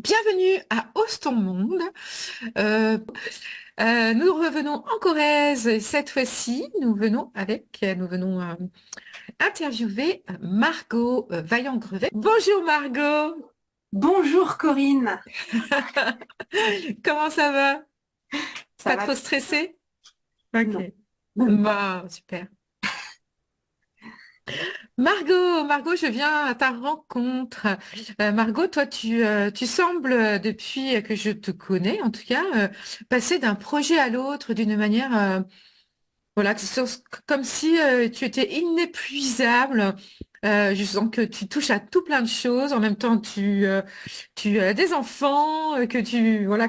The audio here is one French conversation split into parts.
Bienvenue à Ose ton monde. Euh, nous revenons en Corrèze et cette fois-ci, nous venons interviewer Margot Vaillant-Grevet. Bonjour Margot, Bonjour Corinne, comment ça va? ça Pas va trop très bien? stressé? Ok, Non, même pas. bah super. Margot, je viens à ta rencontre. Margot, toi, tu sembles, depuis que je te connais, en tout cas, passer d'un projet à l'autre d'une manière voilà, comme si tu étais inépuisable. Je sens que tu touches à tout plein de choses. En même temps, tu as des enfants, que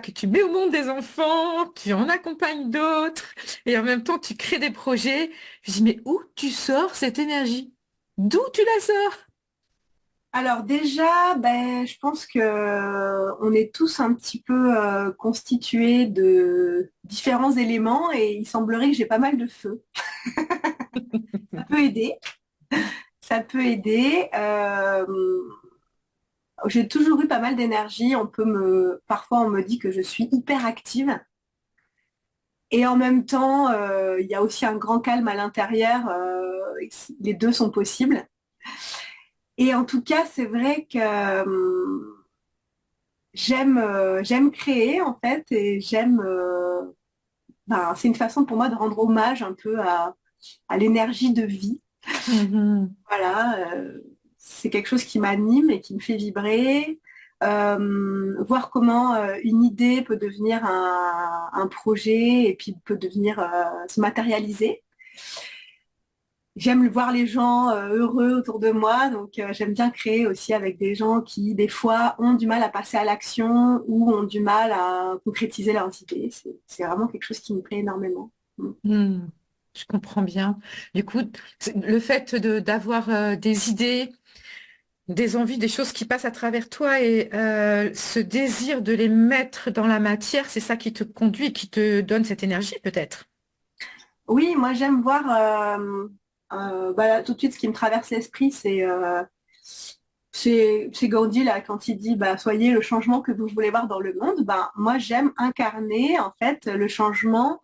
tu mets au monde des enfants, tu en accompagnes d'autres, et en même temps, tu crées des projets. Je dis, mais où tu sors cette énergie? D'où tu la sors? Alors déjà, je pense que on est tous un petit peu constitués de différents éléments et il semblerait que j'ai pas mal de feu. Ça peut aider, ça peut aider. J'ai toujours eu pas mal d'énergie. Parfois on me dit que je suis hyper active et en même temps, il y a aussi un grand calme à l'intérieur. Les deux sont possibles. Et en tout cas, c'est vrai que j'aime créer en fait et c'est une façon pour moi de rendre hommage un peu à l'énergie de vie. Mhm. Voilà, c'est quelque chose qui m'anime et qui me fait vibrer. Voir comment une idée peut devenir un projet et puis peut devenir se matérialiser. J'aime voir les gens heureux autour de moi, donc j'aime bien créer aussi avec des gens qui, des fois, ont du mal à passer à l'action ou ont du mal à concrétiser leurs idées. C'est vraiment quelque chose qui me plaît énormément. Mm. Hmm. Je comprends bien. Du coup, le fait d'avoir des idées, des envies, des choses qui passent à travers toi et ce désir de les mettre dans la matière, c'est ça qui te conduit, qui te donne cette énergie peut-être. Oui, moi j'aime voir, là, tout de suite, ce qui me traverse l'esprit, c'est Gandhi, là, quand il dit, soyez le changement que vous voulez voir dans le monde. Moi j'aime incarner, en fait, le changement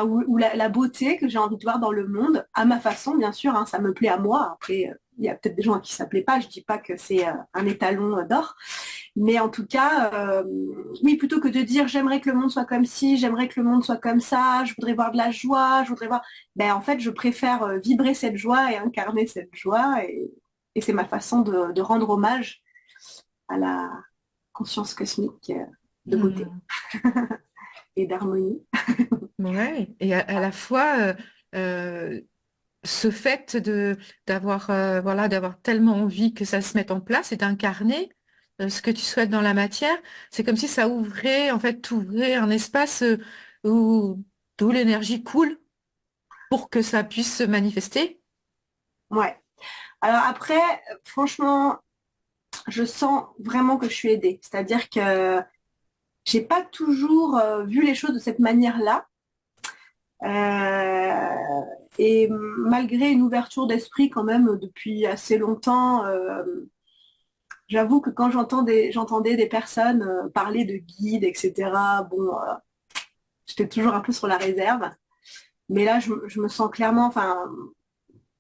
ou la beauté que j'ai envie de voir dans le monde, à ma façon, bien sûr, hein, ça me plaît à moi. Après, il y a peut-être des gens à qui ça plaît pas, je dis pas que c'est un étalon d'or, mais en tout cas, oui, plutôt que de dire j'aimerais que le monde soit comme ci, j'aimerais que le monde soit comme ça, je voudrais voir de la joie, je voudrais voir, en fait, je préfère vibrer cette joie et incarner cette joie, et c'est ma façon de rendre hommage à la conscience cosmique de beauté Hmm. et d'harmonie. Ouais. Et à la fois, euh, ce fait de d'avoir voilà d'avoir tellement envie que ça se mette en place et d'incarner ce que tu souhaites dans la matière, c'est comme si ça ouvrait en fait ouvrait un espace où d'où l'énergie coule pour que ça puisse se manifester. Ouais. Alors après, franchement, je sens vraiment que je suis aidée. C'est-à-dire que j'ai pas toujours vu les choses de cette manière-là. Euh, et malgré une ouverture d'esprit quand même depuis assez longtemps, j'avoue que quand j'entendais des personnes parler de guides, etc., bon, j'étais toujours un peu sur la réserve. Mais là, je me sens clairement, enfin,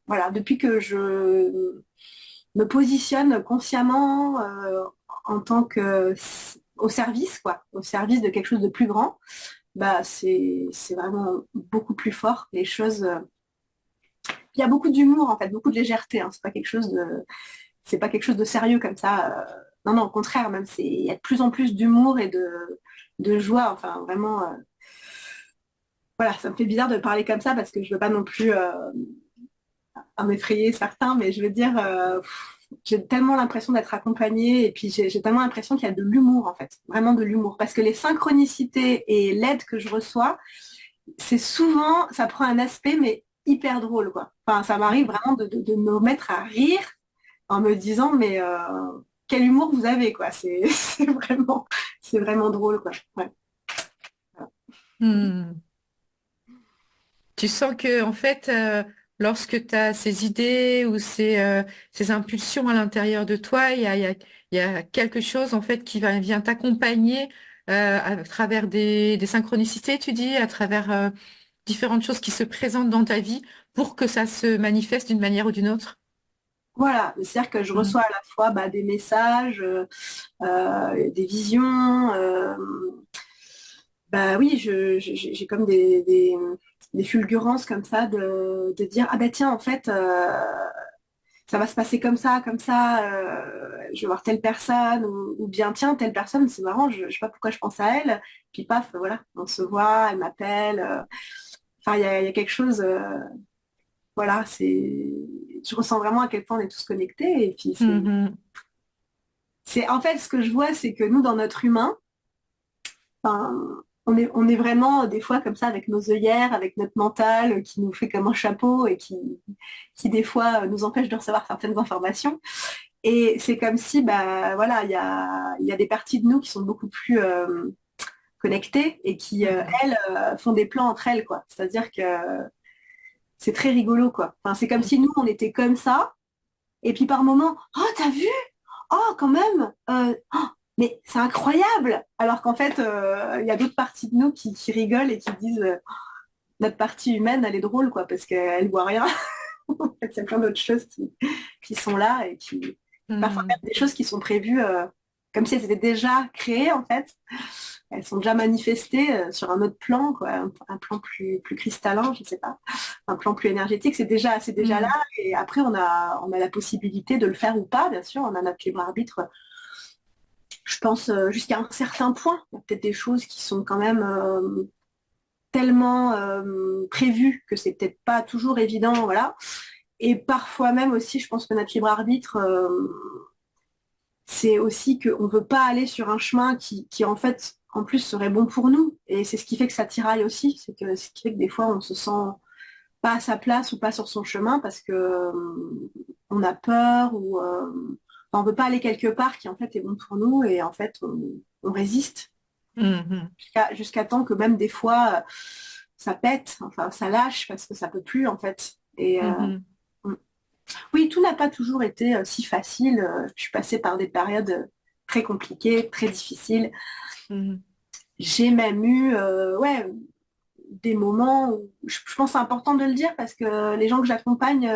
voilà, depuis que je me positionne consciemment en tant que au service, quoi, au service de quelque chose de plus grand, c'est vraiment beaucoup plus fort. Les choses, il y a beaucoup d'humour en fait, beaucoup de légèreté. Hein, c'est pas quelque chose de sérieux comme ça. Non, non, au contraire, même il y a de plus en plus d'humour et de joie. Enfin, vraiment, voilà, ça me fait bizarre de parler comme ça parce que je veux pas non plus en effrayer certains, mais je veux dire, j'ai tellement l'impression d'être accompagnée et puis j'ai tellement l'impression qu'il y a de l'humour en fait, vraiment de l'humour, parce que les synchronicités et l'aide que je reçois, c'est souvent, ça prend un aspect mais hyper drôle quoi. Enfin, ça m'arrive vraiment de me mettre à rire en me disant mais quel humour vous avez quoi. C'est vraiment drôle quoi. Ouais. Hmm. Tu sens que en fait lorsque tu as ces idées ou ces impulsions à l'intérieur de toi, il y a quelque chose en fait vient t'accompagner à travers des synchronicités, tu dis, à travers différentes choses qui se présentent dans ta vie pour que ça se manifeste d'une manière ou d'une autre. Voilà, c'est-à-dire que je Mm. reçois à la fois des messages, des visions. Bah oui, j'ai comme des fulgurances comme ça de dire, ah bah tiens, en fait, ça va se passer comme ça, je vais voir telle personne, ou bien tiens, telle personne, c'est marrant, je sais pas pourquoi je pense à elle, puis paf, voilà, on se voit, elle m'appelle. Enfin, il y a quelque chose, voilà, je ressens vraiment à quel point on est tous connectés, et puis Mhm. en fait, ce que je vois, c'est que nous, dans notre humain, enfin, on est vraiment des fois comme ça avec nos œillères, avec notre mental qui nous fait comme un chapeau et qui des fois nous empêche de recevoir certaines informations. Et c'est comme si, bah, voilà, il y a des parties de nous qui sont beaucoup plus connectées et qui, Mhm. elles, font des plans entre elles, quoi. C'est-à-dire que c'est très rigolo, quoi. Enfin, c'est comme Mhm. si nous, on était comme ça, et puis par moment, oh, t'as vu? Oh, quand même, oh, mais c'est incroyable! Alors qu'en fait, il y a d'autres parties de nous qui rigolent et qui disent, notre partie humaine, elle est drôle, quoi, parce qu'elle voit rien. En fait, il y a plein d'autres choses qui sont là et qui, parfois même Mhm. des choses qui sont prévues comme si elles étaient déjà créées, en fait. Elles sont déjà manifestées sur un autre plan, quoi, un plan plus cristallin, je sais pas, un plan plus énergétique. C'est déjà là. Mhm. Et après, on a la possibilité de le faire ou pas, bien sûr. On a notre libre arbitre, je pense, jusqu'à un certain point. Il y a peut-être des choses qui sont quand même tellement prévues que c'est peut-être pas toujours évident, voilà. Et parfois même aussi, je pense que notre libre arbitre, c'est aussi qu'on ne veut pas aller sur un chemin qui, en fait, en plus, serait bon pour nous. Et c'est ce qui fait que ça tiraille aussi. C'est que ce qui fait que des fois, on se sent pas à sa place ou pas sur son chemin parce que on a peur ou enfin, on veut pas aller quelque part qui, en fait, est bon pour nous. Et en fait, on résiste Mhm. jusqu'à temps que même des fois, ça pète, enfin, ça lâche parce que ça peut plus, en fait. Et Mhm. oui, tout n'a pas toujours été si facile. Je suis passée par des périodes très compliquées, très difficiles. Mhm. J'ai même eu ouais, des moments où je pense que c'est important de le dire parce que les gens que j'accompagne,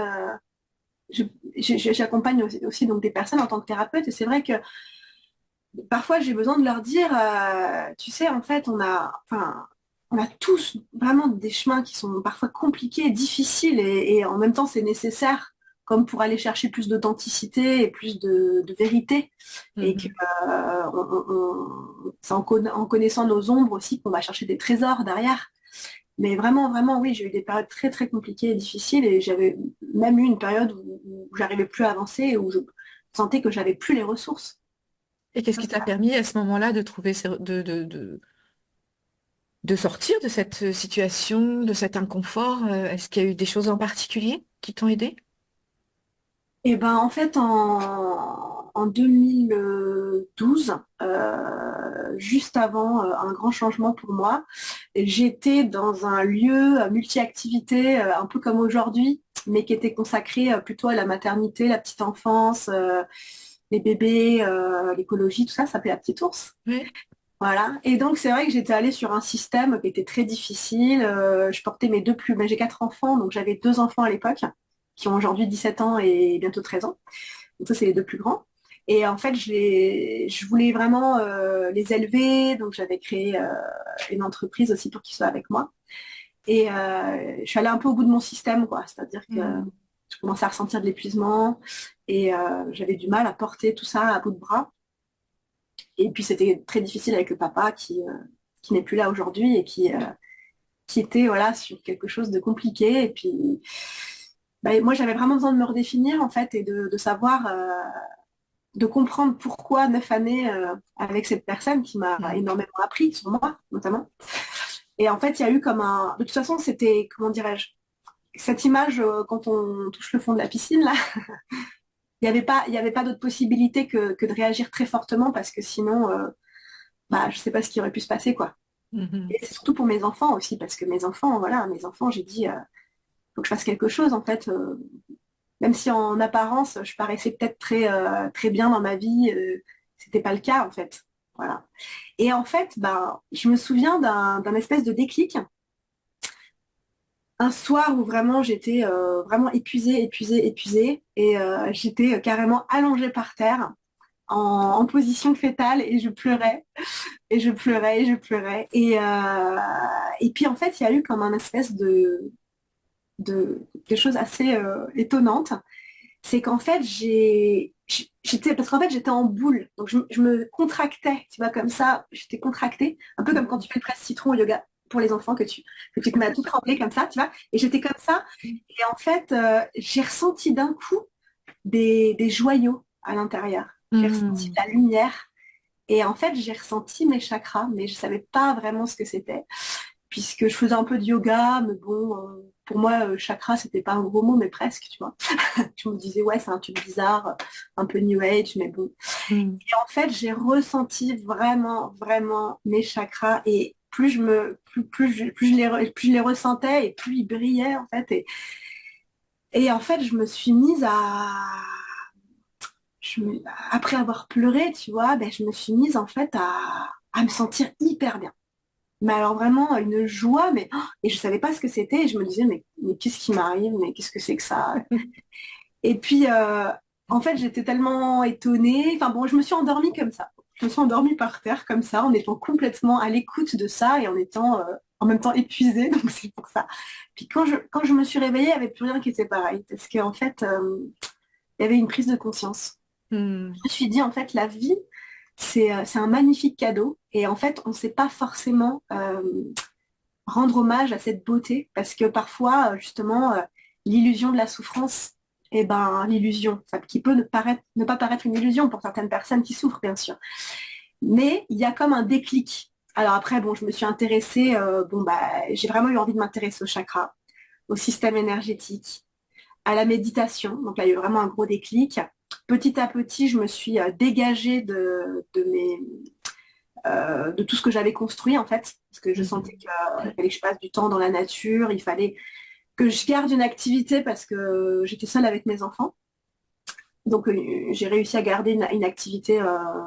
je- j'accompagne aussi donc des personnes en tant que thérapeute et c'est vrai que parfois j'ai besoin de leur dire, tu sais, en fait, enfin, on a tous vraiment des chemins qui sont parfois compliqués, difficiles et en même temps c'est nécessaire comme pour aller chercher plus d'authenticité et plus de vérité. Et que Mhm. c'est en connaissant nos ombres aussi qu'on va chercher des trésors derrière. Mais vraiment, vraiment, oui, j'ai eu des périodes très, très compliquées et difficiles et j'avais même eu une période où j'arrivais plus à avancer et où je sentais que j'avais plus les ressources. Et qu'est-ce Ça, qui t'a permis à ce moment-là de trouver de sortir de cette situation, de cet inconfort? Est-ce qu'il y a eu des choses en particulier qui t'ont aidé? et ben en fait en 2012, juste avant un grand changement pour moi, j'étais dans un lieu multi-activité, un peu comme aujourd'hui, mais qui était consacré plutôt à la maternité, la petite enfance, les bébés, l'écologie, tout ça, ça s'appelait La Petite Ours. Oui. Voilà. Et donc c'est vrai que j'étais allée sur un système qui était très difficile. Je portais mes deux plus, ben, j'ai quatre enfants, donc j'avais deux enfants à l'époque qui ont aujourd'hui 17 ans et bientôt 13 ans. Donc ça, c'est les deux plus grands. Et en fait, je voulais vraiment les élever. Donc j'avais créé une entreprise aussi pour qu'ils soient avec moi. Et je suis allée un peu au bout de mon système, quoi. C'est-à-dire que Mhm. je commençais à ressentir de l'épuisement et j'avais du mal à porter tout ça à bout de bras. Et puis c'était très difficile avec le papa qui n'est plus là aujourd'hui et qui était voilà, sur quelque chose de compliqué. Et puis bah, moi, j'avais vraiment besoin de me redéfinir en fait et de savoir de comprendre pourquoi 9 années avec cette personne qui m'a Mhm. énormément appris sur moi, notamment. Et en fait, il y a eu comme un... De toute façon, c'était, comment dirais-je, cette image, quand on touche le fond de la piscine, là, il y avait pas d'autre possibilité que de réagir très fortement parce que sinon, bah, je sais pas ce qui aurait pu se passer, quoi. Mhm. Et c'est surtout pour mes enfants aussi, parce que mes enfants, voilà, mes enfants, j'ai dit, faut que je fasse quelque chose en fait. Même si en apparence, je paraissais peut-être très bien dans ma vie, c'était pas le cas en fait. Voilà. Et en fait, ben, je me souviens d'un espèce de déclic. Un soir où vraiment j'étais vraiment épuisée, et j'étais carrément allongée par terre en position fétale et je pleurais et je pleurais et je pleurais. Et puis en fait, il y a eu comme un espèce de choses assez étonnantes. C'est qu'en fait, j'étais, parce qu'en fait, j'étais en boule. Donc, je me contractais, tu vois, comme ça, j'étais contractée, un peu comme quand tu fais le presse-citron au yoga pour les enfants, que tu te mets à tout trembler comme ça, tu vois. Et j'étais comme ça. Et en fait, j'ai ressenti d'un coup des joyaux à l'intérieur. J'ai ressenti Hmm. de la lumière. Et en fait, j'ai ressenti mes chakras, mais je savais pas vraiment ce que c'était puisque je faisais un peu de yoga, mais bon, pour moi, chakra, c'était pas un gros mot, mais presque, tu vois. Je me disais, ouais, c'est un truc bizarre, un peu New Age, mais bon. Hmm. Et en fait, j'ai ressenti vraiment, vraiment mes chakras, et plus je me, plus je les ressentais, et plus ils brillaient, en fait. Et en fait, je me suis mise je me- après avoir pleuré, tu vois, ben, je me suis mise, en fait, à me sentir hyper bien. Mais alors vraiment une joie, mais oh, et je savais pas ce que c'était. Et je me disais, mais qu'est-ce qui m'arrive? Mais qu'est-ce que c'est que ça? Et puis, en fait, j'étais tellement étonnée. Enfin bon, je me suis endormie comme ça. Je me suis endormie par terre comme ça, en étant complètement à l'écoute de ça et en étant en même temps épuisée. Donc c'est pour ça. Puis quand je me suis réveillée, il n'y avait plus rien qui était pareil. Parce qu'en fait, il y avait une prise de conscience. Je Hmm. me suis dit, en fait, la vie, c'est un magnifique cadeau. Et en fait, on ne sait pas forcément rendre hommage à cette beauté, parce que parfois, justement, l'illusion de la souffrance, eh ben, l'illusion, ça, qui peut ne pas paraître une illusion pour certaines personnes qui souffrent, bien sûr, mais il y a comme un déclic. Alors après, bon, je me suis intéressée, bon, bah, j'ai vraiment eu envie de m'intéresser au chakra, au système énergétique, à la méditation. Donc là, il y a eu vraiment un gros déclic. Petit à petit, je me suis dégagée de tout ce que j'avais construit en fait, parce que je sentais Hmm. qu'il fallait que je passe du temps dans la nature, il fallait que je garde une activité parce que j'étais seule avec mes enfants. Donc j'ai réussi à garder une activité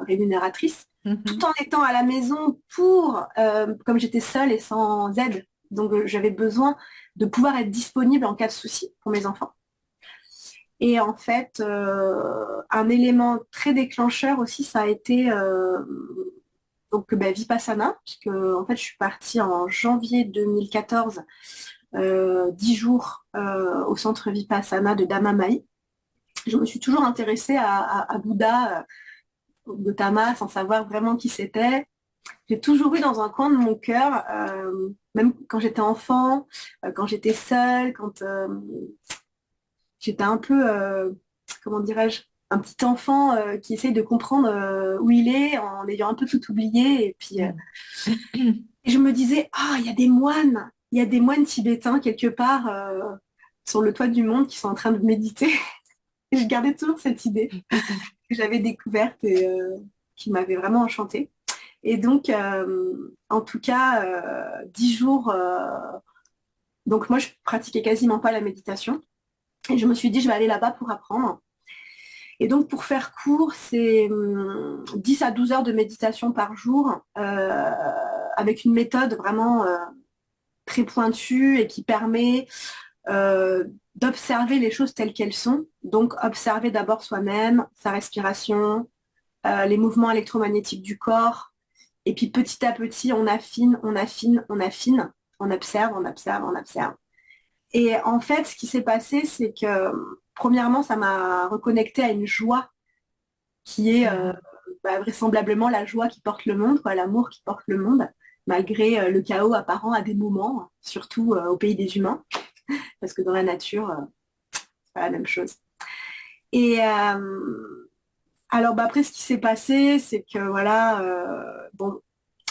rémunératrice, tout Mhm. en étant à la maison comme j'étais seule et sans aide. Donc j'avais besoin de pouvoir être disponible en cas de souci pour mes enfants. Et en fait, un élément très déclencheur aussi, ça a été donc bah, Vipassana, puisque en fait je suis partie en janvier 2014, 10 jours au centre Vipassana de Dhammamayī. Je me suis toujours intéressée à Bouddha, Gautama, sans savoir vraiment qui c'était. J'ai toujours eu dans un coin de mon cœur, même quand j'étais enfant, quand j'étais seule, quand j'étais un peu, comment dirais-je, un petit enfant qui essaye de comprendre où il est en ayant un peu tout oublié. Et puis, Hmm. et je me disais, ah, il y a des moines tibétains quelque part sur le toit du monde qui sont en train de méditer. Et je gardais toujours cette idée que j'avais découverte et qui m'avait vraiment enchantée. Et donc, en tout cas, 10 jours. Donc moi, je pratiquais quasiment pas la méditation. Et je me suis dit, je vais aller là-bas pour apprendre. Et donc, pour faire court, c'est 10 à 12 heures de méditation par jour, avec une méthode vraiment très pointue et qui permet d'observer les choses telles qu'elles sont. Donc, observer d'abord soi-même, sa respiration, les mouvements électromagnétiques du corps. Et puis, petit à petit, on affine, on affine, on affine. On observe, on observe, on observe. Et en fait, ce qui s'est passé, c'est que, premièrement, ça m'a reconnecté à une joie qui est Mhm. bah, vraisemblablement la joie qui porte le monde, quoi, l'amour qui porte le monde, malgré le chaos apparent à des moments, surtout au pays des humains, parce que dans la nature, c'est pas la même chose. Et alors, bah, après, ce qui s'est passé, c'est que voilà, bon,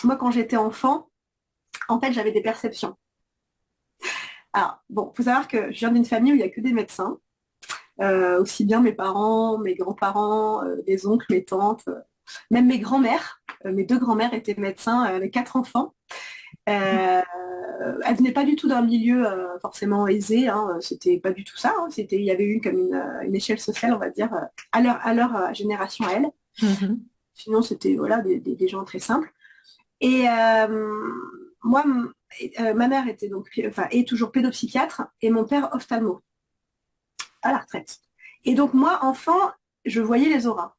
moi, quand j'étais enfant, en fait, j'avais des perceptions. Alors, bon, faut savoir que je viens d'une famille où il n'y a que des médecins, aussi bien mes parents, mes grands-parents, mes oncles, mes tantes, même mes grands-mères. Mes deux grands-mères étaient médecins, les quatre enfants. Euh, Elle venait pas du tout d'un milieu forcément aisé, hein, c'était pas du tout ça, hein, il y avait eu comme une échelle sociale, on va dire, à leur génération à elle. Mhm. Sinon, c'était voilà, des gens très simples. Et moi, ma mère était donc, enfin, est toujours pédopsychiatre et mon père ophtalmo à la retraite. Et donc moi, enfant, je voyais les auras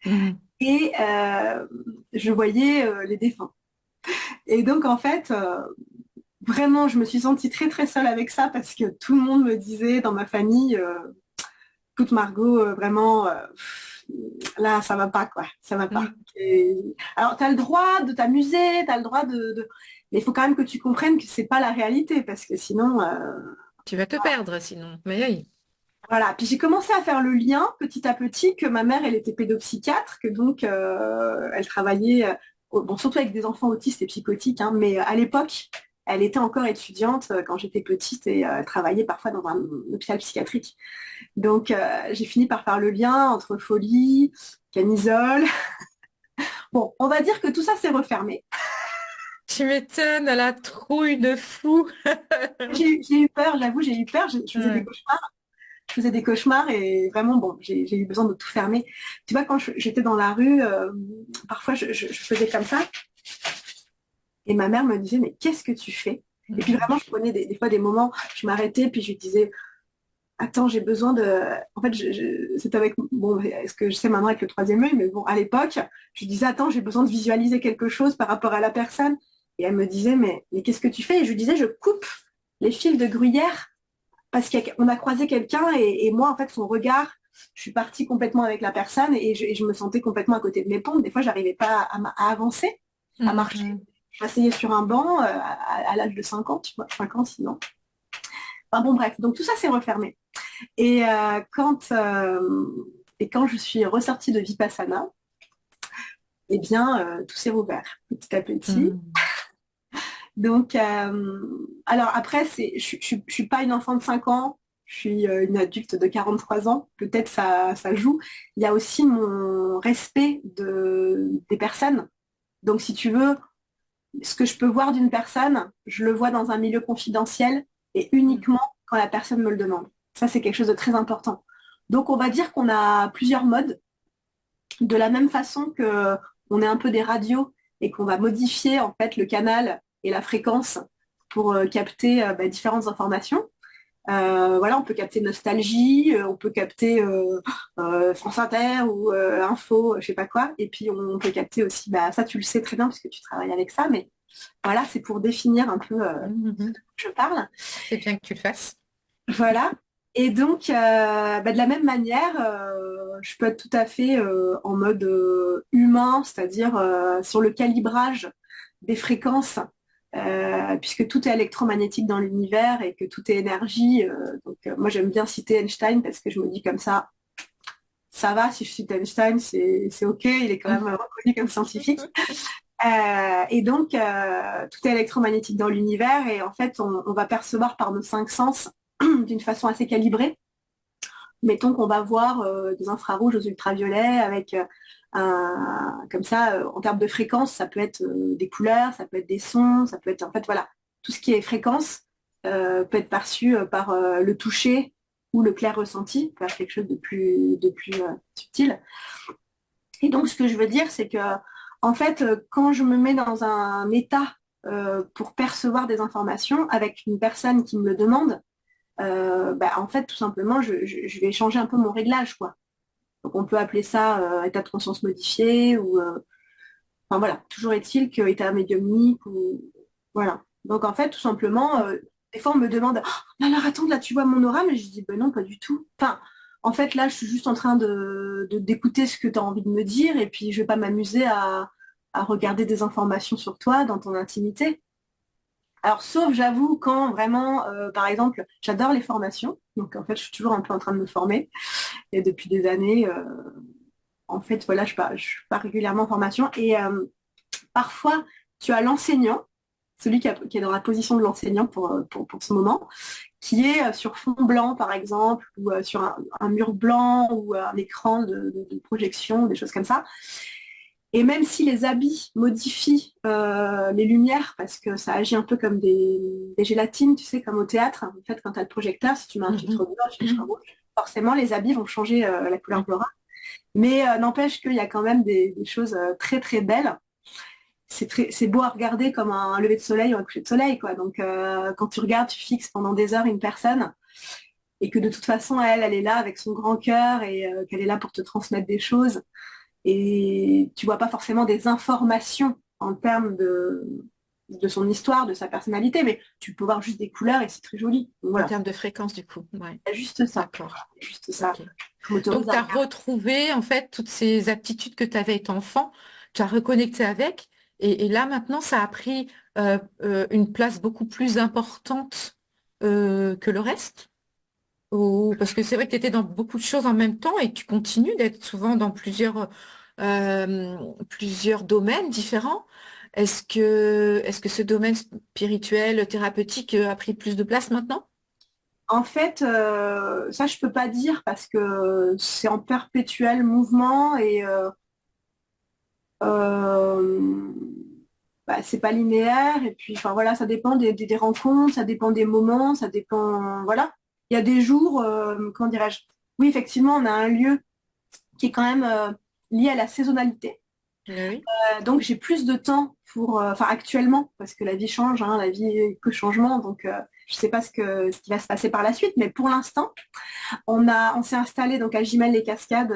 Mhm. et je voyais les défunts. Et donc en fait, vraiment, je me suis sentie très très seule avec ça parce que tout le monde me disait dans ma famille, écoute Margot, vraiment, là, ça va pas quoi, ça va pas. Mhm. Alors, tu as le droit de t'amuser, tu as le droit mais il faut quand même que tu comprennes que c'est pas la réalité parce que sinon, Tu vas te perdre sinon. Mais oui. voilà. Puis j'ai commencé à faire le lien petit à petit que ma mère, elle était pédopsychiatre, que donc elle travaillait, bon, surtout avec des enfants autistes et psychotiques, hein, mais à l'époque, elle était encore étudiante quand j'étais petite et elle travaillait parfois dans un hôpital psychiatrique. Donc j'ai fini par faire le lien entre folie, camisole. Bon, on va dire que tout ça s'est refermé. Tu m'étonnes, la trouille de fou. J'ai eu peur, j'avoue, j'ai eu peur. Je faisais des Ouais. cauchemars. Je faisais des cauchemars et vraiment, bon, j'ai eu besoin de tout fermer. Tu vois, quand j'étais dans la rue, parfois je faisais comme ça et ma mère me disait, mais qu'est-ce que tu fais? Et puis Mhm. vraiment, je prenais des fois des moments, je m'arrêtais, puis je lui disais, attends, j'ai besoin de... En fait, c'était avec... Bon, est-ce que je sais maintenant avec le troisième œil, mais bon, à l'époque, je lui disais, attends, j'ai besoin de visualiser quelque chose par rapport à la personne. Et elle me disait, mais qu'est-ce que tu fais? Et je lui disais, je coupe les fils de gruyère parce qu'on a croisé quelqu'un et moi, en fait, son regard, je suis partie complètement avec la personne et je me sentais complètement à côté de mes pompes. Des fois, j'arrivais pas à avancer, à marcher. Mhm. Je m'asseyais sur un banc à l'âge de 5 ans, tu vois, 5 ans sinon. Enfin bon, bref, donc tout ça s'est refermé. Et, quand je suis ressortie de Vipassana, eh bien, tout s'est rouvert petit à petit. Mhm. Donc, alors après, je suis pas une enfant de 5 ans, je suis une adulte de 43 ans. Peut-être ça joue. Il y a aussi mon respect des personnes. Donc, si tu veux, ce que je peux voir d'une personne, je le vois dans un milieu confidentiel et uniquement quand la personne me le demande. Ça, c'est quelque chose de très important. Donc, on va dire qu'on a plusieurs modes. De la même façon que on est un peu des radios et qu'on va modifier en fait le canal et la fréquence pour capter différentes informations. Voilà, on peut capter Nostalgie, on peut capter France Inter ou Info, je sais pas quoi. Et puis on peut capter aussi, bah, ça tu le sais très bien parce que tu travailles avec ça, mais voilà, c'est pour définir un peu Mhm. ce dont je parle. C'est bien que tu le fasses. Voilà. Et donc, de la même manière, je peux être tout à fait en mode humain, c'est-à-dire sur le calibrage des fréquences, puisque tout est électromagnétique dans l'univers et que tout est énergie. Donc, moi, j'aime bien citer Einstein parce que je me dis comme ça va, si je cite Einstein, c'est OK, il est quand même reconnu comme scientifique. Et donc, tout est électromagnétique dans l'univers et en fait, on va percevoir par nos cinq sens d'une façon assez calibrée. Mettons qu'on va voir des infrarouges aux ultraviolets avec comme ça, en termes de fréquence, ça peut être des couleurs, ça peut être des sons, ça peut être en fait voilà, tout ce qui est fréquence peut être perçu par le toucher ou le clair ressenti, faire quelque chose de plus subtil. Et donc ce que je veux dire, c'est que en fait, quand je me mets dans un état pour percevoir des informations avec une personne qui me le demande, en fait, tout simplement, je vais changer un peu mon réglage, quoi. Donc, on peut appeler ça état de conscience modifié ou, enfin voilà, toujours est-il que état médiumnique ou, voilà. Donc, en fait, tout simplement, des fois, on me demande, oh, alors attends, là, tu vois mon aura, mais je dis, ben non, pas du tout. Enfin, en fait, là, je suis juste en train d'écouter ce que tu as envie de me dire et puis je vais pas m'amuser à regarder des informations sur toi dans ton intimité. Alors, sauf, j'avoue, quand vraiment, par exemple, j'adore les formations. Donc, en fait, je suis toujours un peu en train de me former. Et depuis des années, en fait, voilà, je pars régulièrement en formation. Et parfois, tu as l'enseignant, celui qui est dans la position de l'enseignant pour ce moment, qui est sur fond blanc, par exemple, ou sur un mur blanc, ou un écran de projection, des choses comme ça. Et même si les habits modifient les lumières, parce que ça agit un peu comme des gélatines, tu sais, comme au théâtre. En fait, quand tu as le projecteur, si tu mets un filtre Mhm. bleu, un filtre rouge, forcément, les habits vont changer la couleur de Mhm. l'aura. Mais n'empêche qu'il y a quand même des choses très, très belles. C'est beau à regarder comme un lever de soleil ou un coucher de soleil, quoi. Donc, quand tu regardes, tu fixes pendant des heures une personne et que de toute façon, elle est là avec son grand cœur et qu'elle est là pour te transmettre des choses et tu vois pas forcément des informations en termes de son histoire, de sa personnalité, mais tu peux voir juste des couleurs et c'est très joli. Donc, En voilà, termes de fréquence, du coup. Ouais, c'est juste ça. d'accord. C'est juste ça. Ok. Je m'autorise Donc, à tu as regarder. retrouvé, en fait, toutes ces aptitudes que tu avais étant enfant, tu as reconnecté avec, et là, maintenant, ça a pris une place beaucoup plus importante que le reste. Parce que c'est vrai que tu étais dans beaucoup de choses en même temps et tu continues d'être souvent dans plusieurs domaines différents. Est-ce que ce domaine spirituel, thérapeutique a pris plus de place maintenant? En fait, ça, je peux pas dire parce que c'est en perpétuel mouvement et euh, c'est pas linéaire. Et puis, enfin voilà, ça dépend des rencontres, ça dépend des moments, ça dépend. Voilà. Il y a des jours, comment dirais-je? Oui, effectivement, on a un lieu qui est quand même lié à la saisonnalité. Oui. Donc j'ai plus de temps pour, enfin actuellement, parce que la vie change, hein, la vie est que changement, donc je sais pas ce qui va se passer par la suite, mais pour l'instant, on s'est installé donc à Gimel-les-Cascades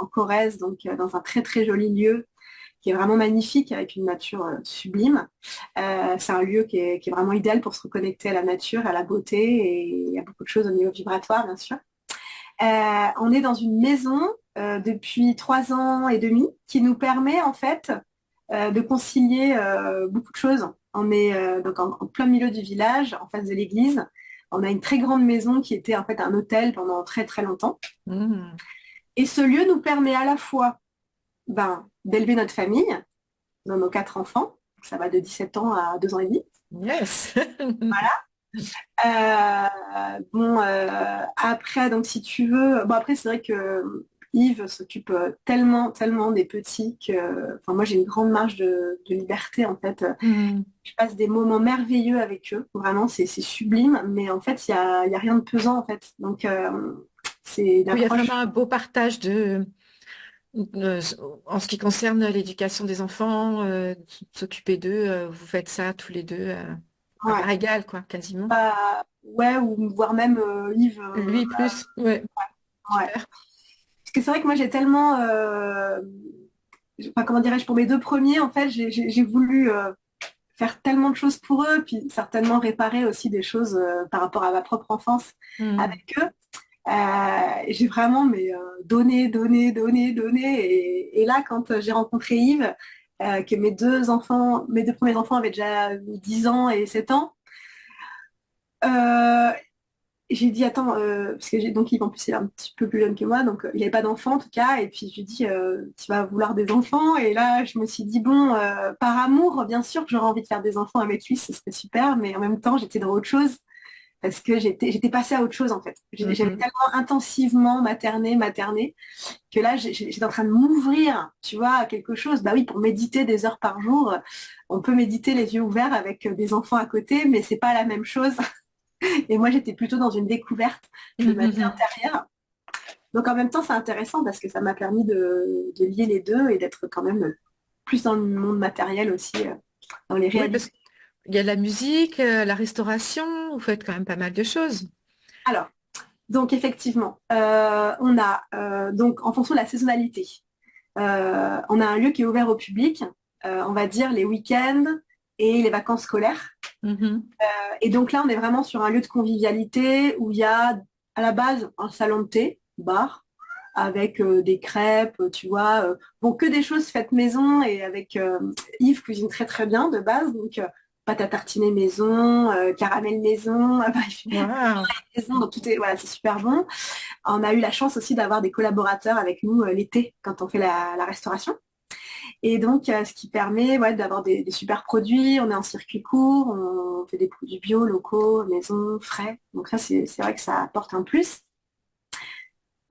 en Corrèze, donc dans un très très joli lieu qui est vraiment magnifique avec une nature sublime. C'est un lieu qui est vraiment idéal pour se reconnecter à la nature, à la beauté, et il y a beaucoup de choses au niveau vibratoire, bien sûr. On est dans une maison depuis 3 ans et demi qui nous permet en fait de concilier beaucoup de choses. On est donc en plein milieu du village, en face de l'église. On a une très grande maison qui était en fait un hôtel pendant très très longtemps. Mhm. Et ce lieu nous permet à la fois d'élever notre famille, dans nos 4 enfants. Ça va de 17 ans à 2 ans et demi. Yes. Après, donc si tu veux, bon après c'est vrai que Yves s'occupe tellement, tellement des petits que, enfin moi j'ai une grande marge de liberté en fait. Mhm. Je passe des moments merveilleux avec eux, vraiment c'est sublime, mais en fait il y a rien de pesant en fait. Donc c'est une Oui, il y a vraiment approche. un beau partage euh, en ce qui concerne l'éducation des enfants, s'occuper d'eux, vous faites ça tous les deux à Ouais, part égale, quoi, quasiment. ouais, ou voire même Yves. Lui plus, ouais, Ouais. super. Parce que c'est vrai que moi j'ai tellement, enfin, comment dirais-je, pour mes deux premiers, en fait, j'ai voulu faire tellement de choses pour eux, puis certainement réparer aussi des choses par rapport à ma propre enfance Mhm. avec eux. Et j'ai vraiment donné, donné, donné, donné. Et là, quand j'ai rencontré Yves, que mes deux premiers enfants avaient déjà 10 ans et 7 ans, euh, j'ai dit, attends, parce que donc Yves, en plus, il est un petit peu plus jeune que moi, donc il n'avait pas d'enfant en tout cas. Et puis, je lui ai dit, tu vas vouloir des enfants. Et là, je me suis dit, bon, par amour, bien sûr que j'aurais envie de faire des enfants avec lui, ce serait super. Mais en même temps, j'étais dans autre chose parce que j'étais passée à autre chose en fait. J'avais Mhm. tellement intensivement materné, que là, j'étais en train de m'ouvrir, tu vois, à quelque chose. Bah oui, pour méditer des heures par jour, on peut méditer les yeux ouverts avec des enfants à côté, mais c'est pas la même chose. Et moi, j'étais plutôt dans une découverte de ma vie Mhm. intérieure. Donc en même temps, c'est intéressant parce que ça m'a permis de lier les deux et d'être quand même plus dans le monde matériel aussi, dans les Oui, parce réalités. qu'il y a la musique, la restauration, vous faites quand même pas mal de choses. Alors, donc effectivement, on a donc en fonction de la saisonnalité, on a un lieu qui est ouvert au public, on va dire les week-ends et les vacances scolaires. Mhm. Et donc là, on est vraiment sur un lieu de convivialité où il y a à la base un salon de thé, bar, avec des crêpes, tu vois. Bon, que des choses faites maison et avec Yves cuisine très très bien de base. Donc, pâte à tartiner maison, caramel maison, bref, Waouh. maison, donc tout est, voilà, c'est super bon. On a eu la chance aussi d'avoir des collaborateurs avec nous l'été quand on fait la restauration. Et donc, ce qui permet ouais, d'avoir des super produits. On est en circuit court, on fait des produits bio, locaux, maison, frais. Donc ça, c'est vrai que ça apporte un plus.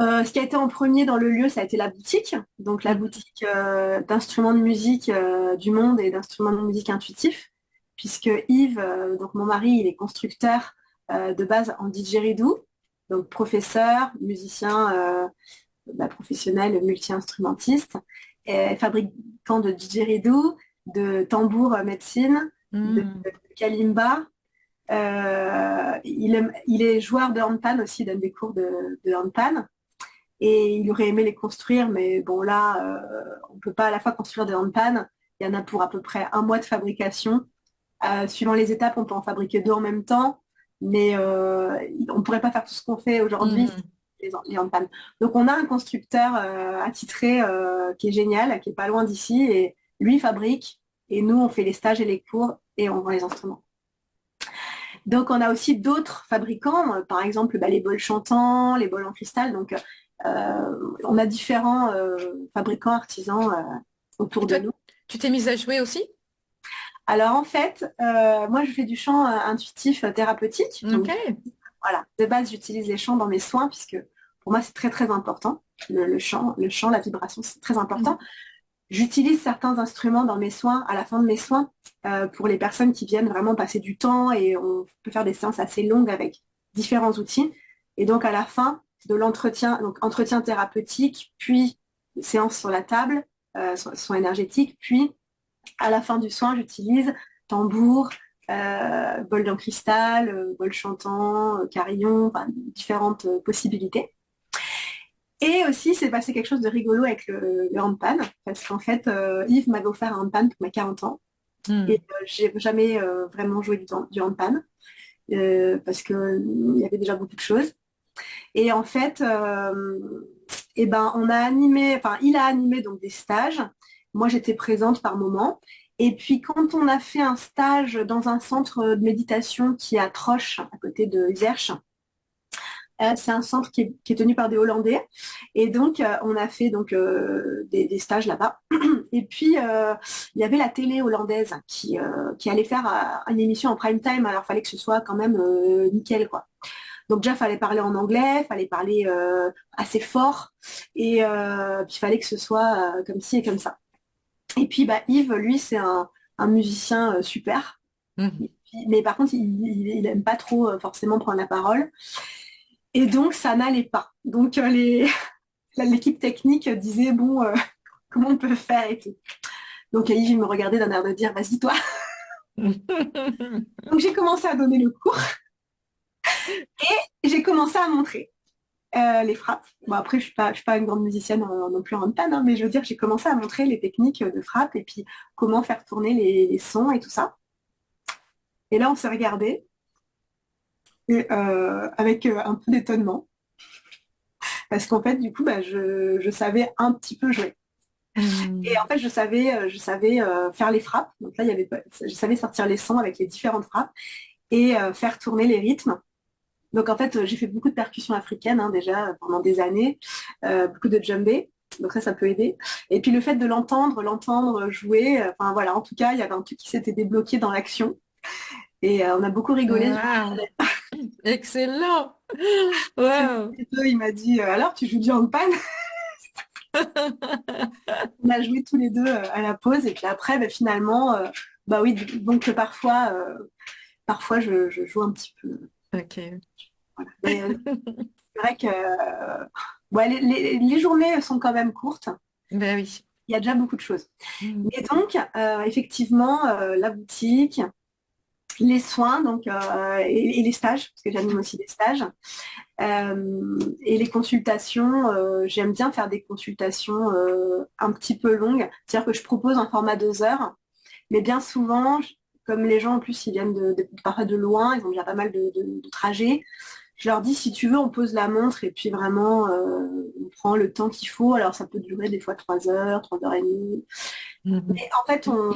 Ce qui a été en premier dans le lieu, ça a été la boutique. Donc la Mhm. boutique d'instruments de musique du monde et d'instruments de musique intuitifs, puisque Yves, donc mon mari, il est constructeur de base en didgeridoo, donc professeur, musicien professionnel, multi-instrumentiste, et fabricant de didgeridoo, de tambour médecine, Mhm. de kalimba. Il est joueur de handpan aussi, il donne des cours de handpan. Et il aurait aimé les construire, mais bon là, on ne peut pas à la fois construire des handpans. Il y en a pour à peu près un mois de fabrication. Suivant les étapes, on peut en fabriquer deux en même temps, mais on ne pourrait pas faire tout ce qu'on fait aujourd'hui, Mhm. les handpans. Donc on a un constructeur attitré qui est génial, qui est pas loin d'ici, et lui fabrique, et nous on fait les stages et les cours, et on vend les instruments. Donc, on a aussi d'autres fabricants, par exemple les bols chantants, les bols en cristal. Donc, on a différents fabricants artisans Et autour de toi, nous. tu t'es mise à jouer aussi? Alors, en fait, moi, je fais du chant intuitif thérapeutique. Ok. Donc, voilà, de base, j'utilise les chants dans mes soins puisque pour moi, c'est très, très important. Le chant, la vibration, c'est très important. Mhm. J'utilise certains instruments dans mes soins, à la fin de mes soins, pour les personnes qui viennent vraiment passer du temps et on peut faire des séances assez longues avec différents outils. Et donc à la fin de l'entretien, donc entretien thérapeutique, puis séance sur la table, soins énergétiques, puis à la fin du soin, j'utilise tambour, bol en cristal, bol chantant, carillon, enfin, différentes possibilités. Et aussi, c'est passé quelque chose de rigolo avec le handpan, parce qu'en fait, Yves m'avait offert un handpan pour mes 40 ans, et Mhm. j'ai jamais vraiment joué du handpan, parce que il y avait déjà beaucoup de choses. Et en fait, eh ben, on a animé, enfin, il a animé donc des stages. Moi, j'étais présente par moment. Et puis, quand on a fait un stage dans un centre de méditation qui est à Troche, à côté de Izerche, c'est un centre qui est tenu par des Hollandais. Et donc, on a fait donc, des stages là-bas. Et puis, il y avait la télé hollandaise qui allait faire une émission en prime time. Alors, il fallait que ce soit quand même nickel, quoi. Donc, déjà, il fallait parler en anglais, il fallait parler assez fort. Et puis, il fallait que ce soit comme ci et comme ça. Et puis, bah, Yves, lui, c'est un musicien super. Mhm. Mais par contre, il aime pas trop forcément prendre la parole. Et donc, ça n'allait pas. Donc, l'équipe technique disait, bon, comment on peut faire et tout. Donc, Yves, il me regardait d'un air de dire, vas-y, toi. Donc, j'ai commencé à donner le cours et j'ai commencé à montrer les frappes. Bon, après, je suis pas une grande musicienne non plus en panne, hein, mais je veux dire, j'ai commencé à montrer les techniques de frappe et puis comment faire tourner les sons et tout ça. Et là, on s'est regardé et, avec un peu d'étonnement parce qu'en fait, du coup, bah, je savais un petit peu jouer. Et en Mhm. fait, je savais faire les frappes. Donc là, je savais sortir les sons avec les différentes frappes et faire tourner les rythmes. Donc en fait, j'ai fait beaucoup de percussions africaines hein, déjà pendant des années, beaucoup de djembé. Donc ça peut aider. Et puis le fait de l'entendre jouer, enfin voilà, en tout cas, il y avait un truc qui s'était débloqué dans l'action. Et on a beaucoup rigolé. Wow. Excellent. Wow. Il m'a dit, alors tu joues du handpan? On a joué tous les deux à la pause. Et puis après, bah, finalement, bah oui, donc parfois je joue un petit peu. Ok. Voilà. Mais c'est vrai que ouais, les journées sont quand même courtes. Ben oui. Il y a déjà beaucoup de choses. Mhm. Mais donc, effectivement, la boutique, les soins donc, et les stages, parce que j'anime aussi des stages, et les consultations, j'aime bien faire des consultations un petit peu longues. C'est-à-dire que je propose un format 2 heures, mais bien souvent, comme les gens en plus ils viennent parfois de loin, ils ont déjà pas mal de trajets, je leur dis si tu veux, on pose la montre et puis vraiment on prend le temps qu'il faut. Alors ça peut durer des fois 3 heures, 3 heures et demie. Mhm. Mais en fait, on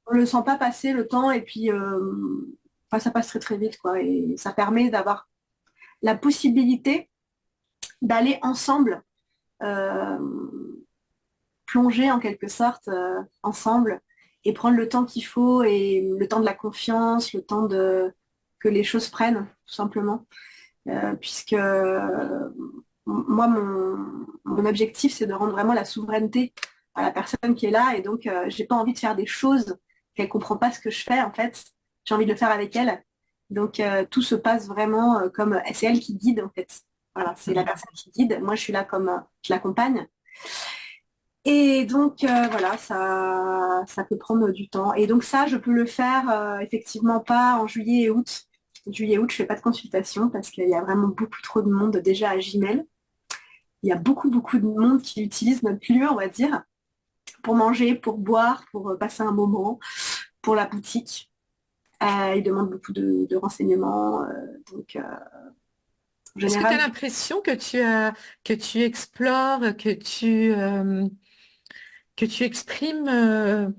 le sent pas passer le temps et puis enfin, ça passe très très vite quoi. Et ça permet d'avoir la possibilité d'aller ensemble euh, plonger en quelque sorte ensemble et prendre le temps qu'il faut et le temps de la confiance, le temps de que les choses prennent tout simplement. Puisque moi, mon objectif, c'est de rendre vraiment la souveraineté à la personne qui est là. Et donc, j'ai pas envie de faire des choses qu'elle comprend pas ce que je fais, en fait. J'ai envie de le faire avec elle. Donc, tout se passe vraiment comme c'est elle qui guide, en fait. Voilà, c'est la personne qui guide. Moi, je suis là comme je l'accompagne. Et donc, voilà, ça peut prendre du temps. Et donc, ça, je peux le faire effectivement pas en juillet et août. Juillet et août, je fais pas de consultation parce qu'il y a vraiment beaucoup trop de monde déjà à Gmail. Il y a beaucoup, beaucoup de monde qui utilise notre lieu, on va dire, pour manger, pour boire, pour passer un moment, pour la boutique. Ils demandent beaucoup de renseignements. Donc, en Est-ce que tu as général, l'impression que tu explores, que tu exprimes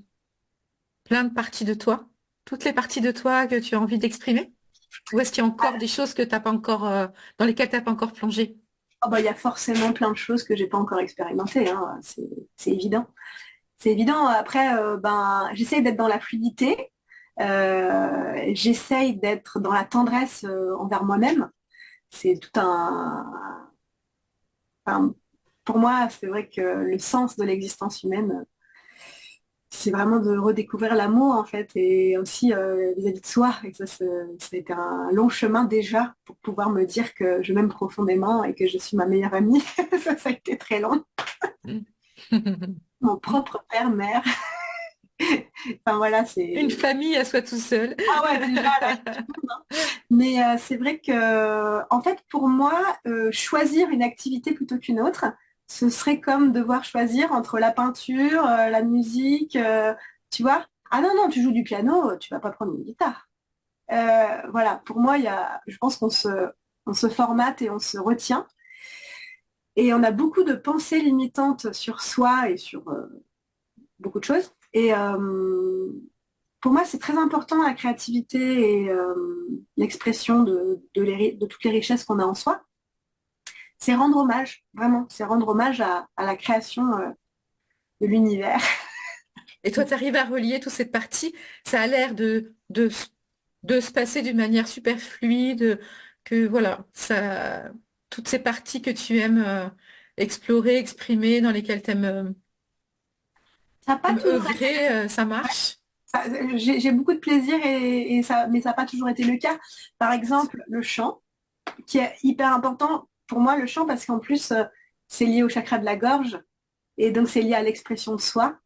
plein de parties de toi, toutes les parties de toi que tu as envie d'exprimer? Ou est-ce qu'il y a encore des choses que t'as pas encore, dans lesquelles tu n'as pas encore plongé? oh bah, il y a forcément plein de choses que j'ai pas encore expérimentées, hein. C'est évident. C'est évident. Après, ben, j'essaye d'être dans la fluidité. J'essaye d'être dans la tendresse envers moi-même. C'est tout pour moi, c'est vrai que le sens de l'existence humaine, c'est vraiment de redécouvrir l'amour en fait, et aussi vis-à-vis de soi. Et ça a été un long chemin déjà pour pouvoir me dire que je m'aime profondément et que je suis ma meilleure amie. Ça a été très long. Mon propre père-mère. Enfin voilà, Une c'est. famille à soi tout seul. Ah ouais, déjà, là, mais c'est vrai que, en fait, pour moi, choisir une activité plutôt qu'une autre, ce serait comme devoir choisir entre la peinture, la musique, tu vois. Ah non, non, tu joues du piano, tu vas pas prendre une guitare. Voilà, pour moi, je pense on se formate et on se retient. Et on a beaucoup de pensées limitantes sur soi et sur beaucoup de choses. Et pour moi, c'est très important la créativité et l'expression de toutes les richesses qu'on a en soi. C'est rendre hommage, vraiment, c'est rendre hommage à la création de l'univers. Et toi, tu arrives à relier toute cette partie. Ça a l'air de se passer d'une manière super fluide, que voilà, ça, toutes ces parties que tu aimes explorer, exprimer, dans lesquelles tu aimes, Ça n'a pas toujours œuvrer, ça marche. j'ai beaucoup de plaisir mais ça n'a pas toujours été le cas. Par exemple, le chant, qui est hyper important pour moi, le chant, parce qu'en plus, c'est lié au chakra de la gorge, et donc c'est lié à l'expression de soi,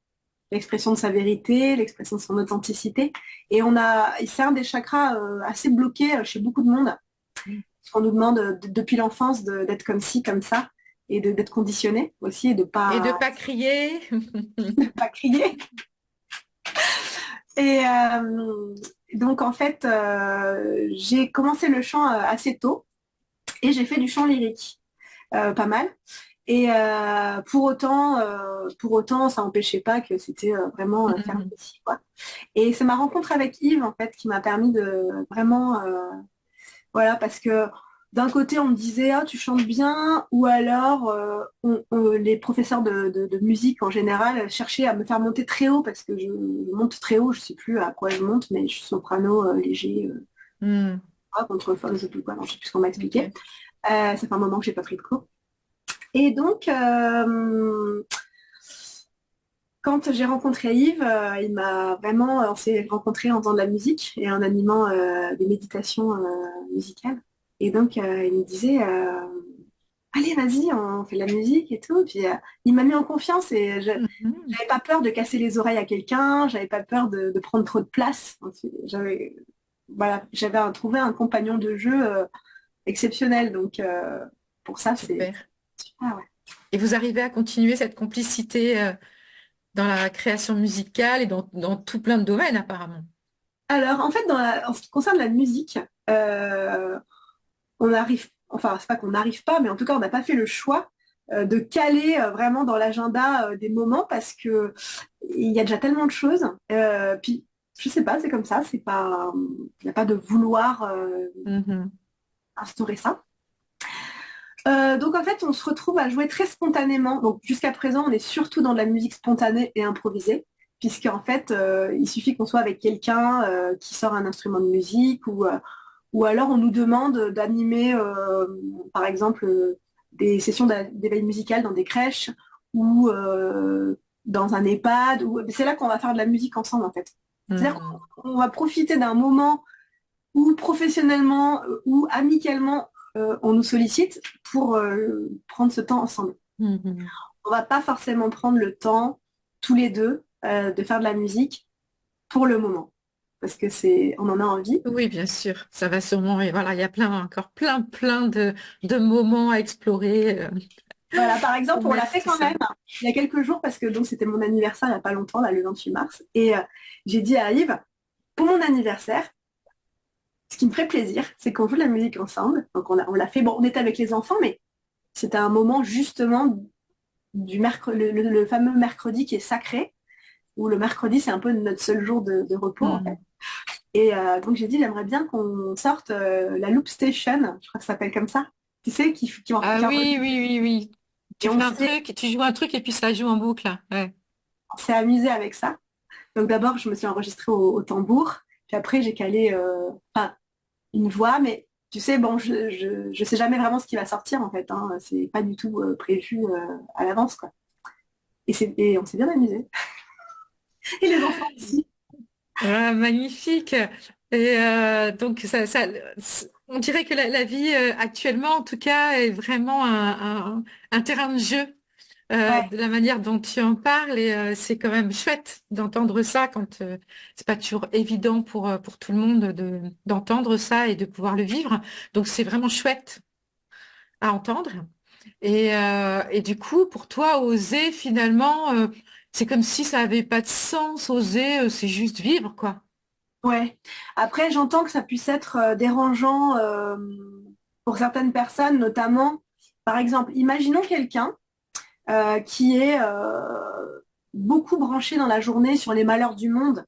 l'expression de sa vérité, l'expression de son authenticité. Et c'est un des chakras assez bloqués chez beaucoup de monde. Parce qu'on nous demande depuis l'enfance d'être comme ci, comme ça, et d'être conditionné aussi, et de Et de pas, pas crier. pas crier. Et donc, en fait, j'ai commencé le chant assez tôt, et j'ai fait du chant lyrique, pas mal. Et pour autant, ça n'empêchait pas que c'était vraiment faire un métier, quoi. Et c'est ma rencontre avec Yves, en fait, qui m'a permis de vraiment voilà, parce que d'un côté, on me disait, ah, tu chantes bien, ou alors les professeurs de musique en général cherchaient à me faire monter très haut, parce que je monte très haut, je sais plus à quoi je monte, mais je suis soprano léger, Hmm, contreforme, je sais plus quoi, non, je sais plus ce qu'on m'a expliqué. ok. Ça fait un moment que j'ai pas pris de cours. Et donc, quand j'ai rencontré Yves, il m'a vraiment, on s'est rencontrés en faisant de la musique et en animant des méditations musicales. Et donc, il me disait, allez, vas-y, on fait de la musique et tout. Puis, il m'a mis en confiance et Mhm. j'avais pas peur de casser les oreilles à quelqu'un, j'avais pas peur de prendre trop de place. Voilà, j'avais trouvé un compagnon de jeu exceptionnel. Donc, pour ça, c'est. Super. Ah ouais. Et vous arrivez à continuer cette complicité dans la création musicale et dans tout plein de domaines apparemment. Alors, en fait, en ce qui concerne la musique, on arrive, enfin, c'est pas qu'on n'arrive pas, mais en tout cas, on n'a pas fait le choix de caler vraiment dans l'agenda des moments parce que il y a déjà tellement de choses. Puis, je sais pas, c'est comme ça, c'est pas, il n'y a pas de vouloir Mhm. instaurer ça. Donc en fait, on se retrouve à jouer très spontanément. Donc jusqu'à présent, on est surtout dans de la musique spontanée et improvisée, puisqu'en fait, il suffit qu'on soit avec quelqu'un qui sort un instrument de musique ou alors on nous demande d'animer, par exemple, des sessions d'éveil musical dans des crèches ou dans un EHPAD. C'est là qu'on va faire de la musique ensemble, en fait. C'est-à-dire Mhm. qu'on va profiter d'un moment où professionnellement ou amicalement, on nous sollicite pour prendre ce temps ensemble. Mhm. On va pas forcément prendre le temps, tous les deux, de faire de la musique pour le moment, parce que on en a envie. Oui, bien sûr, ça va sûrement. Et voilà, il y a encore plein de moments à explorer. Voilà, par exemple, Pour on l'a mettre fait tout quand ça. même il y a quelques jours, parce que donc c'était mon anniversaire il n'y a pas longtemps, là, le 28 mars, et j'ai dit à Yves, pour mon anniversaire, ce qui me ferait plaisir, c'est qu'on joue de la musique ensemble. Donc on l'a fait, bon, on était avec les enfants, mais c'était un moment justement du mercredi, le fameux mercredi qui est sacré, où le mercredi, c'est un peu notre seul jour de repos, en fait. Mhm. Et donc j'ai dit, j'aimerais bien qu'on sorte la Loop Station, je crois que ça s'appelle comme ça, tu sais, Ah qui oui, enregistre. oui, oui, oui. Et Tu fais un truc, tu joues un truc et puis ça joue en boucle. Ouais. on s'est amusé avec ça. Donc d'abord, je me suis enregistrée au tambour, puis après, j'ai calé enfin, une voix, mais tu sais, bon, je sais jamais vraiment ce qui va sortir, en fait, hein. C'est pas du tout prévu à l'avance, quoi. Et on s'est bien amusé. Et les enfants aussi. Ah, magnifique. Et donc, on dirait que la vie actuellement, en tout cas, est vraiment un terrain de jeu Ouais, de la manière dont tu en parles. Et c'est quand même chouette d'entendre ça quand c'est pas toujours évident pour tout le monde d'entendre ça et de pouvoir le vivre. Donc, c'est vraiment chouette à entendre. Et du coup, pour toi, oser, finalement, c'est comme si ça avait pas de sens. Oser, c'est juste vivre, quoi. ouais. Après, j'entends que ça puisse être dérangeant pour certaines personnes, notamment, par exemple, imaginons quelqu'un qui est beaucoup branché dans la journée sur les malheurs du monde.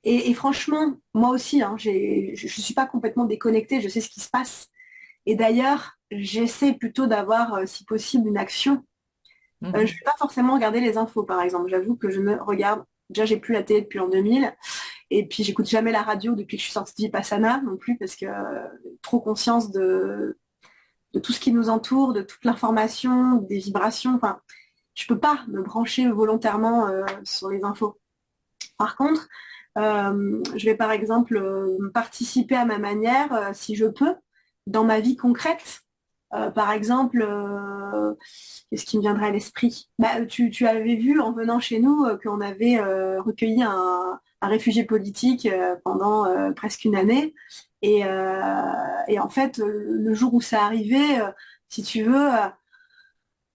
Et franchement, moi aussi, hein, je ne suis pas complètement déconnectée, je sais ce qui se passe. Et d'ailleurs, j'essaie plutôt d'avoir, si possible, une action. Je ne vais Mhm. pas forcément regarder les infos, par exemple. J'avoue que je ne regarde, déjà, j'ai plus la télé depuis l'an 2000. Et puis, j'écoute jamais la radio depuis que je suis sortie de Vipassana non plus, parce que trop conscience de tout ce qui nous entoure, de toute l'information, des vibrations. Enfin, je peux pas me brancher volontairement sur les infos. Par contre, je vais par exemple participer à ma manière, si je peux, dans ma vie concrète. Par exemple, qu'est-ce qui me viendrait à l'esprit? Bah, tu avais vu en venant chez nous qu'on avait recueilli un réfugié politique pendant presque une année. Et en fait, le jour où ça arrivait, si tu veux,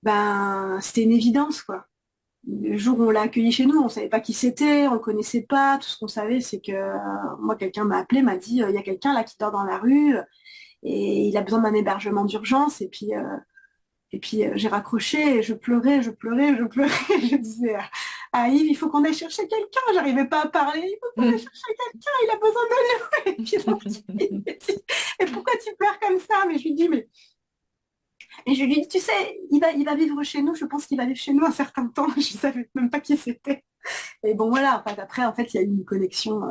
ben, c'était une évidence, quoi. Le jour où on l'a accueilli chez nous, on savait pas qui c'était, on le connaissait pas. Tout ce qu'on savait, c'est que moi, quelqu'un m'a appelé, m'a dit, il y a quelqu'un là qui dort dans la rue et il a besoin d'un hébergement d'urgence. Et puis j'ai raccroché et je pleurais, je pleurais, je pleurais. Je disais à Yves, il faut qu'on aille chercher quelqu'un. J'arrivais pas à parler. Il faut qu'on aille chercher quelqu'un. Il a besoin de nous. Et puis donc, il me dit, et pourquoi tu pleures comme ça? Mais je lui dis, mais et je lui dis, tu sais, il va vivre chez nous. Je pense qu'il va vivre chez nous un certain temps. Je savais même pas qui c'était. Et bon, voilà, enfin, après, en fait, il y a eu une connexion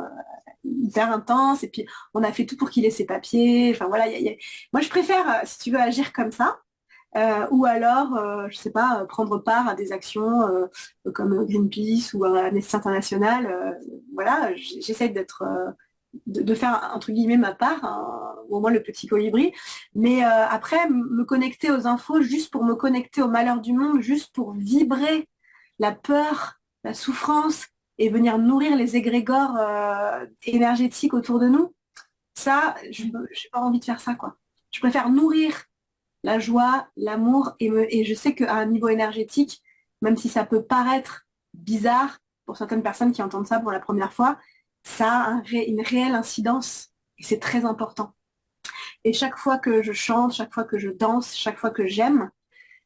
hyper intense. Et puis, on a fait tout pour qu'il ait ses papiers. Enfin, voilà, moi, je préfère, si tu veux, agir comme ça. Ou alors, je sais pas, prendre part à des actions comme Greenpeace ou Amnesty International. Voilà, j'essaie de faire entre guillemets ma part, hein, au moins le petit colibri. Mais après, me connecter aux infos juste pour me connecter au malheur du monde, juste pour vibrer la peur, la souffrance et venir nourrir les égrégores énergétiques autour de nous, ça, je n'ai pas envie de faire ça, quoi. Je préfère nourrir la joie, l'amour, et je sais qu'à un niveau énergétique, même si ça peut paraître bizarre pour certaines personnes qui entendent ça pour la première fois, ça a une réelle incidence et c'est très important. Et chaque fois que je chante, chaque fois que je danse, chaque fois que j'aime,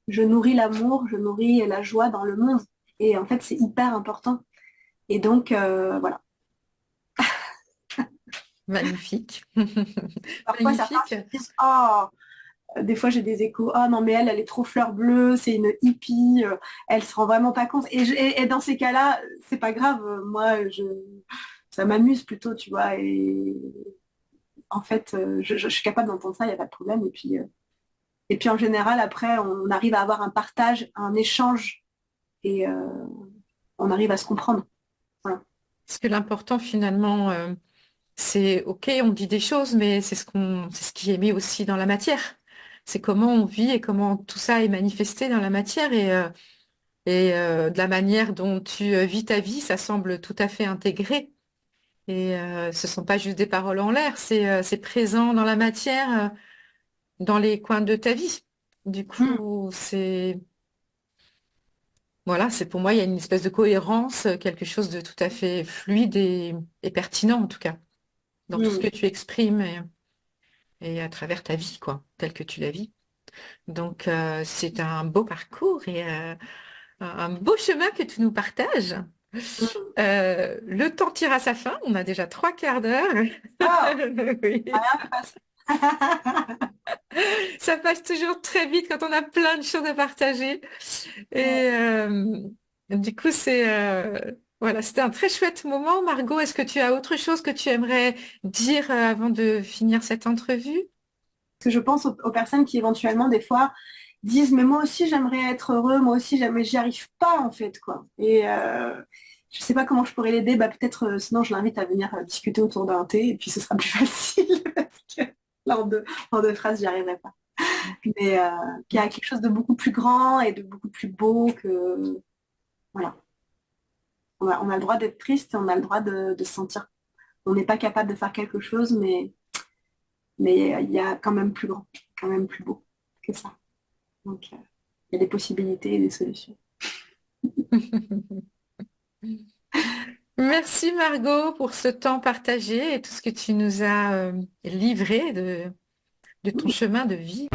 je nourris l'amour, je nourris la joie dans le monde. Et en fait, c'est hyper important. Et donc, voilà. Magnifique. Parfois, certains Magnifique. se disent, oh, des fois, j'ai des échos. Ah non, mais elle est trop fleur bleue, c'est une hippie, elle se rend vraiment pas compte. Et dans ces cas-là, c'est pas grave. Moi, ça m'amuse plutôt, tu vois. Et en fait, je suis capable d'entendre ça, il n'y a pas de problème. Et puis, Et puis en général, après, on arrive à avoir un partage, un échange et on arrive à se comprendre. Voilà. Parce que l'important finalement, c'est OK, on dit des choses, mais c'est ce qui est mis aussi dans la matière. C'est comment on vit et comment tout ça est manifesté dans la matière de la manière dont tu vis ta vie, ça semble tout à fait intégré. Et ce sont pas juste des paroles en l'air, c'est présent dans la matière, dans les coins de ta vie. Du Mm, coup, voilà, c'est pour moi, il y a une espèce de cohérence, quelque chose de tout à fait fluide et pertinent en tout cas, dans tout ce que mm. tu exprimes et à travers ta vie, quoi, telle que tu la vis. Donc, c'est un beau parcours et un beau chemin que tu nous partages. Mm. Le temps tire à sa fin, on a déjà 3 quarts d'heure. Ah, Oui. rien ne passe. Ça passe toujours très vite quand on a plein de choses à partager. Ouais. Et du coup, voilà, c'était un très chouette moment. Margot, est-ce que tu as autre chose que tu aimerais dire avant de finir cette entrevue? Parce que je pense aux personnes qui éventuellement, des fois, disent, mais moi aussi, j'aimerais être heureux, moi aussi, mais j'y arrive pas, en fait, quoi. Et je sais pas comment je pourrais l'aider. Bah, peut-être, sinon, je l'invite à venir discuter autour d'un thé, et puis ce sera plus facile, parce que là, en deux phrases, j'y arriverai pas. Mais qu'il y a quelque chose de beaucoup plus grand et de beaucoup plus beau que, voilà. On a le droit d'être triste et on a le droit de se sentir. On n'est pas capable de faire quelque chose, mais il y a quand même plus grand, quand même plus beau que ça. Donc, il y a des possibilités et des solutions. Merci Margot pour ce temps partagé et tout ce que tu nous as livré de ton chemin de vie.